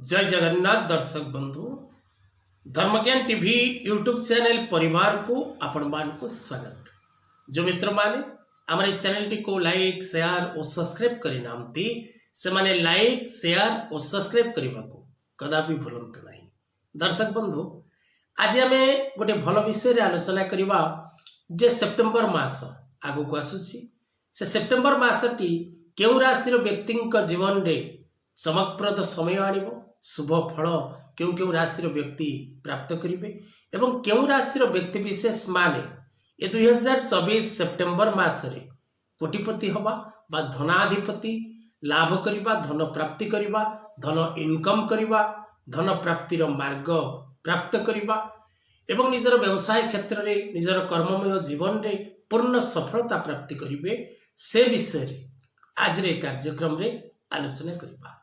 जय जगन्नाथ दर्शक बंधु धर्मज्ञान टीवी यूट्यूब चैनल परिवार को आपण मान को स्वागत। जो मित्र माने आम चैनल टी को लाइक शेयर और सब्सक्राइब करना से माने लाइक शेयर और सब्सक्राइब करने को कदापि भूलंतु नहीं। दर्शक बंधु आज आम गोटे भल विषय आलोचना करवा जे सेप्टेम्बर मास आगु को आसुची से सेप्टेम्बर मासटी केउ राशि व्यक्ति जीवन रे चमकप्रद समय आनिबो शुभ फल क्यों क्यों राशि व्यक्ति प्राप्त करेंगे एवं क्यों राशि व्यक्ति विशेष माने ये 2024 सेप्टेम्बर मासरे कोटिपति हवा बा धनाधिपति लाभ करवा धन प्राप्ति करवा धन इनकम करवा धन प्राप्तिर मार्ग प्राप्त करवा एवं निजर व्यवसाय क्षेत्र में निजर कर्ममय जीवन रे पूर्ण सफलता प्राप्ति करेंगे से विषय आज रे कार्यक्रम रे आलोचना करवा।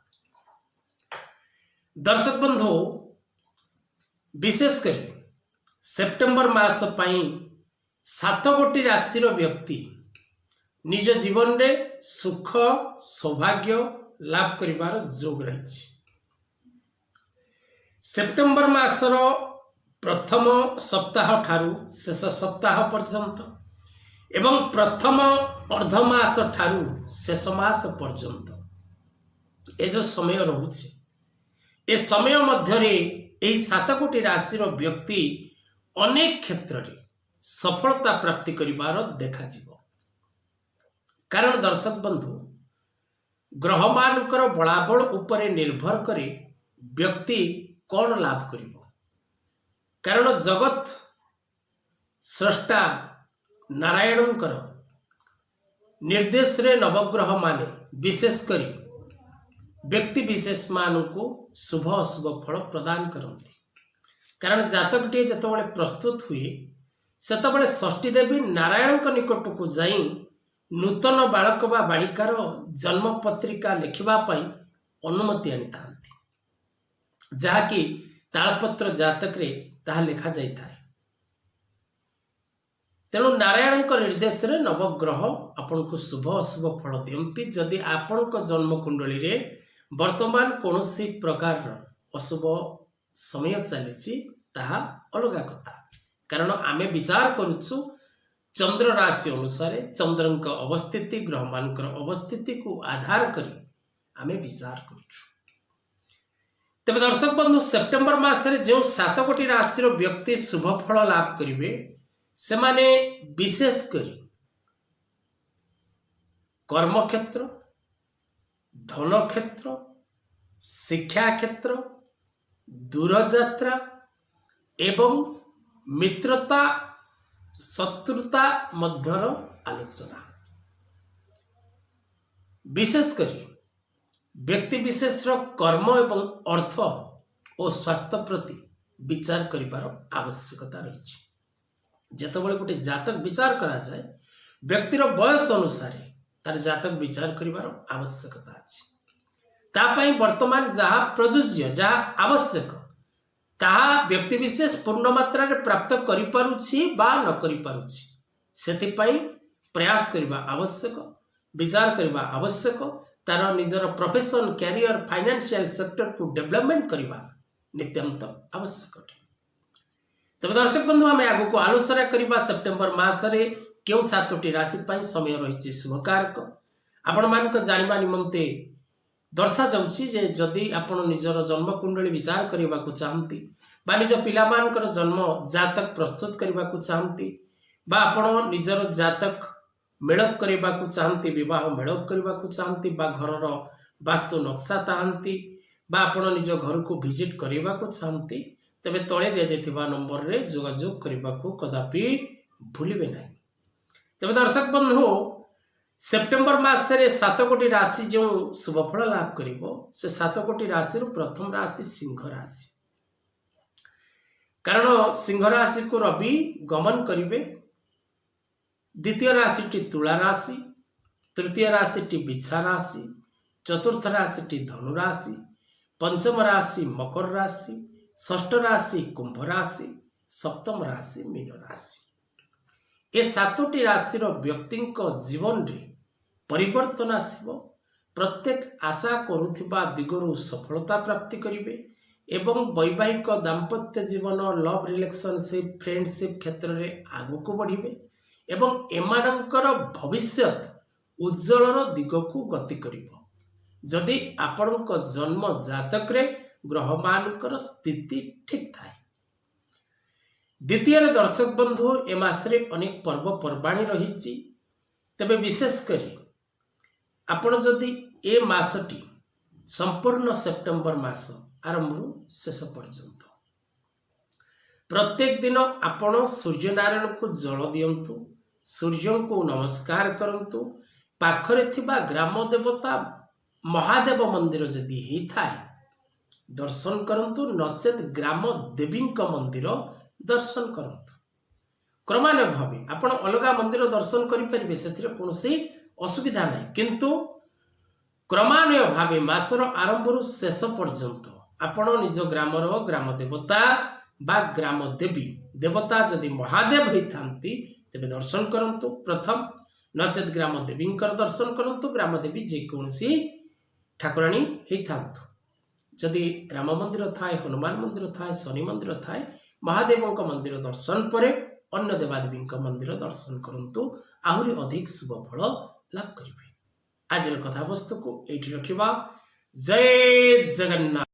दर्शक बंधु विशेषकर सेप्टेम्बर मास पाई 7 गोटी राशि व्यक्ति निज जीवन रे सुख सौभाग्य लाभ करिवार जोग रही। सेप्टेम्बर मासर प्रथम सप्ताह ठारू शेष सप्ताह पर्यंत एवं प्रथम अर्धमास ठारू शेष मास पर्यंत ए जो समय रहुछि ए समय मध्यरे एही 7 कोटी राशि व्यक्ति अनेक क्षेत्र रे सफलता प्राप्ति करिवार देखा जीवो। कारण दर्शक बंधु ग्रह मानकर बलाबल उपरे निर्भर करे व्यक्ति कौन लाभ करिवो। कारण जगत स्रष्टा नारायणकर निर्देश रे नवग्रह माने विशेष करी व्यक्ति विशेष मान को शुभ अशुभ फल प्रदान करती। कारण जातकटे जितेबाला प्रस्तुत हुए सेतबले षष्ठी देवी नारायण निकट को जाई नूतन बालक बा बालिकार जन्म पत्रिका लिखा अनुमति आनी था जहाँकि तालपत्र जातक रे ताहा लिखा जाई था। तेणु नारायण निर्देश रे नवग्रह आपन को शुभ अशुभ फल दियंती। जदि आपण जन्म कुंडली रे वर्तमान कौन सी प्रकार अशुभ समय चली ताहा अलग कथा। कारण आमे विचार करुछु चंद्र राशि अनुसार चंद्र अवस्थिति ग्रह मान अवस्थिति को आधार करी आमे विचार करुछु। तेज दर्शक बंधु सेप्टेम्बर मासरे जो 7 कोटी राशि व्यक्ति शुभ फल लाभ करेंगे से माने विशेष करी कर्म क्षेत्र धन क्षेत्र शिक्षा क्षेत्र दूरयात्रा एवं मित्रता शत्रुता मध्यर आलोचना विशेष करी व्यक्ति विशेष कर्म एवं अर्थ और स्वास्थ्य प्रति विचार करिवार आवश्यकता रही। जेतबेले गोटे जातक विचार करा जाए व्यक्तिर बयस अनुसार तार जातक विचार करिवार आवश्यकता अछि। तापाई वर्तमान जहाँ प्रयोज्य जहाँ आवश्यक ताहा व्यक्ति विशेष पूर्ण मात्रा रे प्राप्त करि पारुछि बा न करि पारुछि सेतिपाई प्रयास करबा आवश्यक विचार करबा आवश्यक तार निजर प्रोफेशन कैरियर फाइनेंशियल सेक्टर को डेवलपमेंट करबा नित्यंत आवश्यक। तब दर्शक बंधु आम आगु को आलोचना करबा सेप्टेम्बर मासरे क्यों 7टी राशि पाई समय रही शुभकारक आपण मान जानिबा निमंते दर्शा जाउछि जे जदि आपण निजर जन्म कुंडली विचार करबा को चाहंती बा निज पिला मानकर जन्म जातक प्रस्तुत करबा को चाहंती बा आपण निजर जातक मेलक करबा को चाहंती विवाह मेलक करबा को चाहंती बा घरर वास्तु नक्शा चाहंती बा आपण निज घर को विजिट करबा को चाहंती तबे तळे दिया जायतिबा नंबर रे जोगाजोग करबा को कदापि भूलिबे नहीं। तबे दर्शक बंधु सेप्टेम्बर मासरे 7 कोटी राशि जो शुभफल लाभ करिवो से 7 कोटी राशि प्रथम राशि सिंह राशि। कारण सिंह राशि को रवि गमन करिवे। द्वितीय राशि तुला राशि तृतीय राशि बिच्छा राशि चतुर्थ राशि धनु राशि पंचम राशि मकर राशि षष्ठ राशि कुंभ राशि सप्तम राशि मीन राशि। ये 7टी राशि व्यक्ति जीवन रे परिवर्तन आसब प्रत्येक आशा करुथिबा दिगरु सफलता प्राप्ति करिवे एवं वैवाहिक दाम्पत्य जीवन लव रिलेशनशिप फ्रेंडशिप क्षेत्र में आगक बढ़िबे एवं एमानंकर भविष्य उज्जवल दिग को गति करिवो जदि आपणक जन्म जातक रे ग्रह मानकर स्थिति ठीक थाए। द्वितीय दर्शक बंधु ए मासरे अनेक पर्व पर्वाणी रही तेबे विशेष करी आपण जदि ए मासटी संपूर्ण सेप्टेम्बर मास आरंभ शेष पर्यंत प्रत्येक दिन आपण सूर्य नारायण को जल दियंतु सूर्य को नमस्कार करंतु पाखरे थिबा ग्राम देवता महादेव मंदिर जदि ही थाए दर्शन करंतु नचेत ग्राम देवी मंदिर दर्शन करंतु। क्रमान्वय भाव आपण अलगा मंदिर दर्शन करें से कौन असुविधा नहीं किंतु क्रमान्वय भाव मासर आरंभ शेष पर्यंत आपण निज ग्रामर ग्राम देवता बा ग्राम देवी देवता जदि महादेव होता तेरे दर्शन करंतु प्रथम नचेत ग्राम देवी दर्शन करंतु ग्राम देवी जेकोसी ठाकुराणी होता जदि राम मंदिर थाए हनुमान मंदिर थाए शनि मंदिर थाए महादेव मंदिर दर्शन पर अन्य देवादेवी मंदिर दर्शन करंतु आहुरी अधिक शुभ फल लाभ करेंगे। आज कथा वस्तु को ये रखा। जय जगन्नाथ।